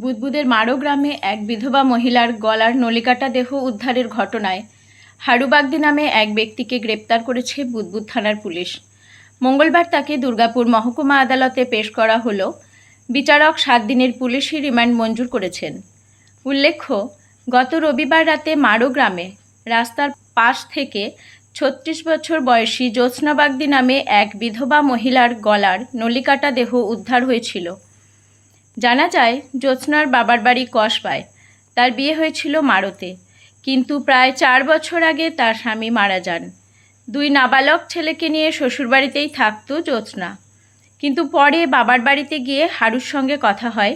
বুদবুদের মারো গ্রামে এক বিধবা মহিলার গলার নলিকাটা দেহ উদ্ধারের ঘটনায় হারুবাগদি নামে এক ব্যক্তিকে গ্রেপ্তার করেছে বুদবুদ থানার পুলিশ। মঙ্গলবার তাকে দুর্গাপুর মহকুমা আদালতে পেশ করা হলো। বিচারক 7 দিনের পুলিশি রিমান্ড মঞ্জুর করেছেন। উল্লেখ্য, গত রবিবার রাতে মারো গ্রামে রাস্তার পাশ থেকে 36 বছর বয়সী জ্যোৎস্না বাগদি নামে এক বিধবা মহিলার গলার নলিকাটা দেহ উদ্ধার হয়েছিল। জানা যায়, জ্যোৎস্নার বাবার বাড়ি কসবায়। তার বিয়ে হয়েছিল মারোতে, কিন্তু প্রায় 4 বছর আগে তার স্বামী মারা যান। 2 নাবালক ছেলেকে নিয়ে শ্বশুরবাড়িতেই থাকতো জ্যোৎস্না। কিন্তু পরে বাবার বাড়িতে গিয়ে হারুর সঙ্গে কথা হয়,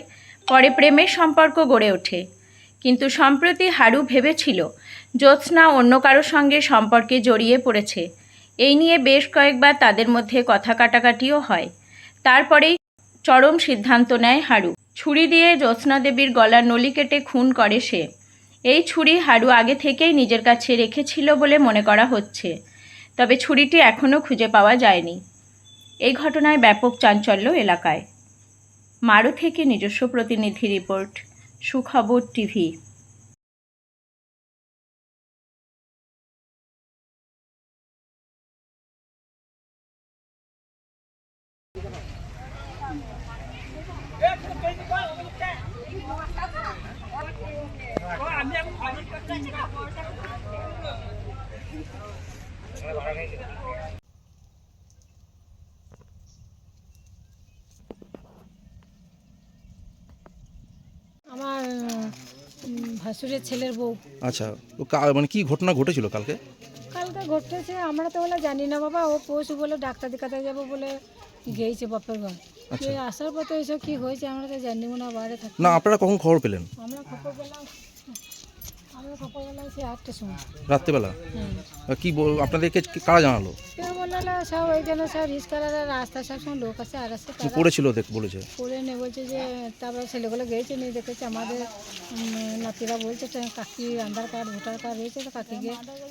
পরে প্রেমের সম্পর্ক গড়ে ওঠে। কিন্তু সম্প্রতি হারু ভেবেছিল জ্যোৎস্না অন্য কারোর সঙ্গে সম্পর্কে জড়িয়ে পড়েছে। এই নিয়ে বেশ কয়েকবার তাদের মধ্যে কথা কাটাকাটিও হয়। তারপরেই চরম সিদ্ধান্ত নেয় হারু। ছুরি দিয়ে জ্যোৎস্না দেবীর গলার নলি কেটে খুন করে সে। এই ছুরি হারু আগে থেকেই নিজের কাছে রেখেছিল বলে মনে করা হচ্ছে, তবে ছুরিটি এখনও খুঁজে পাওয়া যায়নি। এই ঘটনায় ব্যাপক চাঞ্চল্য এলাকায়। মারো থেকে নিজস্ব প্রতিনিধি রিপোর্ট, সুখবর টিভি। আমার ভাসুরের ছেলের বউ। আচ্ছা, তো মানে কি ঘটনা ঘটেছিল কালকে? কালকে ঘটেছে আমরা তো বলে জানি না বাবা। ও পশু বলে ডাক্তার দেখাতে যাবো বলে গিয়েছে বাপের ঘর। আচ্ছা। আসার পর তো এইসব কি হয়েছে আমরা তো জানি না, বাইরে থাকি। না, আপনারা কখন খবর পেলেন? আমরা খবর পেলাম সে 8টার সময় রাত্রেবেলা। হ্যাঁ। কি আপনাদেরকে কারা জানালো? কেউ বললো সব ওই জন্য সব রিস্কার রাস্তা সবসময় লোক আছে আর আছে কি পড়েছিল বলেছে? পড়ে নিয়ে বলছে যে তারপরে ছেলেগুলো গিয়েছে নিয়ে দেখেছে আমাদের নাতিরা বলছে কাকি আধার কার্ড ভোটার কার্ড রয়েছে, তো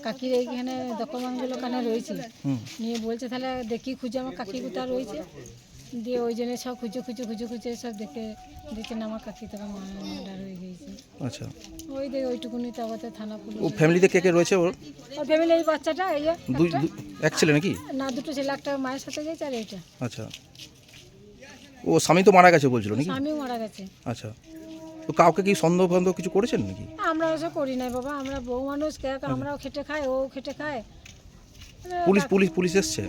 কাকির এইখানে ডকুমেন্টগুলো কানে রয়েছে। নিয়ে বলছে তাহলে দেখি খুঁজে আমার কাকি কোথায় রয়েছে। দিয়ে ওই জন্য সব খুঁজে সব দেখে না আমার কাকি তখন মার্ডার হয়ে গিয়েছে। আচ্ছা, ওই ওইটুকুনি তারপরে থানা পুলিশ। ও ফ্যামিলিতে কে কে রয়েছে ওর? ওর ফ্যামিলি এই বাচ্চাটা এই এক ছেলে নাকি? না, 2টো ছেলে, একটা মায়ের সাথে গেছে আর এইটা। আচ্ছা, ও স্বামী তো মারা গেছে বলছিল নাকি? স্বামীও মারা গেছে। আচ্ছা, তো কাউকে কি সন্দেহ কিছু করেছেন নাকি? আমরা ওসব করি নাই বাবা, আমরা বউ মানুষ, আমরাও খেটে খাই, ও খেটে খায়। পুলিশ এসছে?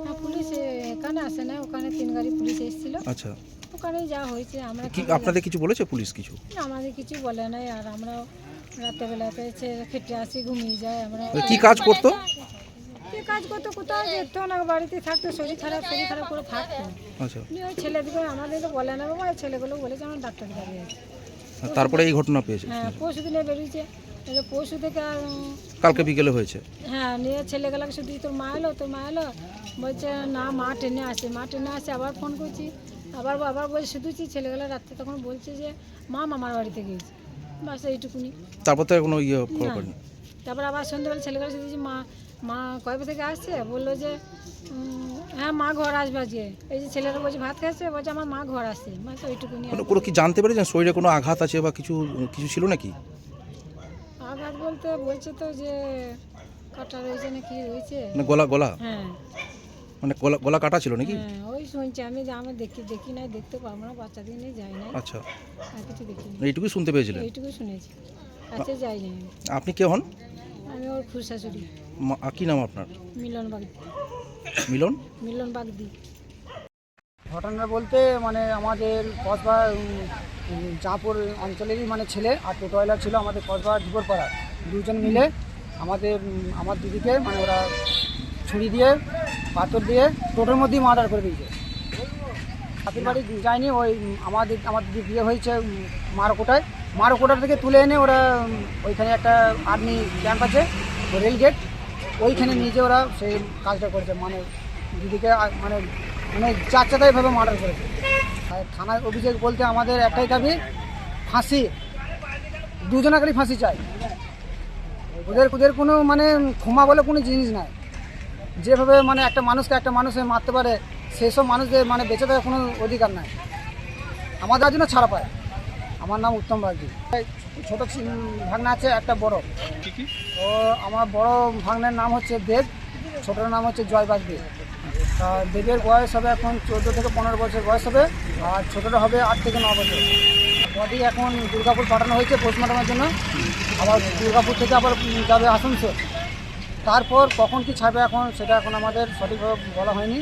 হ্যাঁ, পুলিশ এখানে আসে না, ওখানে 3 গাড়ি পুলিশ এসেছিল। আচ্ছা, ওখানে যা হয়েছে আমরা কি আপনাদের কিছু বলেছে পুলিশ? কিছু আমাদের কিছু বলে নাই। আর আমরা রাতেবেলাতে খেটে আসি, ঘুমিয়ে যাই। আমরা কি কাজ করতো? কি কাজ করতো, কোথাও যেত না, বাড়িতে থাকতো, শরীর খারাপ করে থাকতো। আচ্ছা, ওই ছেলেদিকে আমাদের তো বলে না বাবা, ছেলেগুলো বলেছে আমার ডাক্তার দেখাবে। তারপরে এই ঘটনা পেয়েছে? হ্যাঁ, পরশু দিনে বেরিয়েছে। পরশু থেকে কালকে বিকেলে হয়েছে? হ্যাঁ, নিয়ে ছেলেগুলোকে শুধু তোর মা এলো বলছে না, মা ট্রেনে আসে। আবার ফোন করছি, আবার বলছে শুধুছি। ছেলেগুলো রাত্রে তখন বলছে যে মা মামার বাড়িতে গিয়েছে, বাস এইটুকুনি। তারপর তো কোনো খবর পাইনি। তারপর আবার সন্ধ্যেবেলা ছেলেগুলো শুধুছি মা কয়বার থেকে আসছে, বললো যে হ্যাঁ মা ঘর আসবে আজকে। এই যে ছেলেরা বলছে ভাত খাচ্ছে, বলছে আমার মা ঘর আসছে, বাস ওইটুকুনি। কোনো কি জানতে পেরেছেন শরীরে কোনো আঘাত আছে বা কিছু ছিল নাকি? আঘাত বলতে বলছে তো যে কাটা রয়েছে না কি রয়েছে, মানে গলা? হ্যাঁ, মানে গলা কাটা ছিল নাকি? হ্যাঁ, ওই শুনছি আমি, যে আমি দেখি নাই, দেখতে পারবো না, বাচ্চাদের নিয়ে যাই নাই। আচ্ছা, আর কিছু দেখিনি, এইটুকুই শুনতে পেয়েছিলেন? এইটুকুই শুনেছি, কাছে যাই নাই। আপনি কে হন? আমি ওর খুশাশুড়ি। কি নাম আপনার? মিলন বাগদি। মিলন বাগদি। ঘটনা বলতে মানে আমাদের কসবা জাঁপুর অঞ্চলেরই মানে ছেলে আর টোটোওয়ালা ছিল আমাদের কসবা দুপুরপাড়ার। 2জন মিলে আমার দিদিকে মানে ওরা ছুরি দিয়ে পাথর দিয়ে টোটোর মধ্যেই মার্ডার করে দিয়েছে। বাপের বাড়ি যায়নি, ওই আমার দিদি বিয়ে হয়েছে মারোকোটা থেকে তুলে এনে ওরা ওইখানে একটা আর্মি ক্যাম্প আছে, রেল গেট, ওইখানে নিয়ে ওরা সেই কাজটা করেছে। মানে দিদিকে মানে যাচ্ছেতাইভাবে মার্ডার করেছে। থানায় অভিযোগ বলতে আমাদের একটাই দাবি, ফাঁসি, 2জনাকেরই ফাঁসি চাই। ওদের কোনো মানে ক্ষমা বলে কোনো জিনিস নাই। যেভাবে মানে একটা মানুষে মারতে পারে, সেসব মানুষদের মানে বেঁচে থাকার কোনো অধিকার নাই। আমাদের জন্য ছাড়া পায়। আমার নাম উত্তম বাগদি। ছোট ভাগনা আছে, একটা বড়। তো আমার বড় ভাগনার নাম হচ্ছে দেব, ছোটোর নাম হচ্ছে জয় বাগদি। তা দেবের বয়স হবে এখন 14 থেকে 15 বছর বয়স হবে, আর ছোটোটা হবে 8 থেকে 9 বছর। বডি এখন দুর্গাপুর পাঠানো হয়েছে পোস্টমর্টমের জন্য। আবার দুর্গাপুর থেকে আবার যাবে আসানসোল। তারপর কখন কি ছাড়বে এখন সেটা এখন আমাদের সঠিকভাবে বলা হয়নি।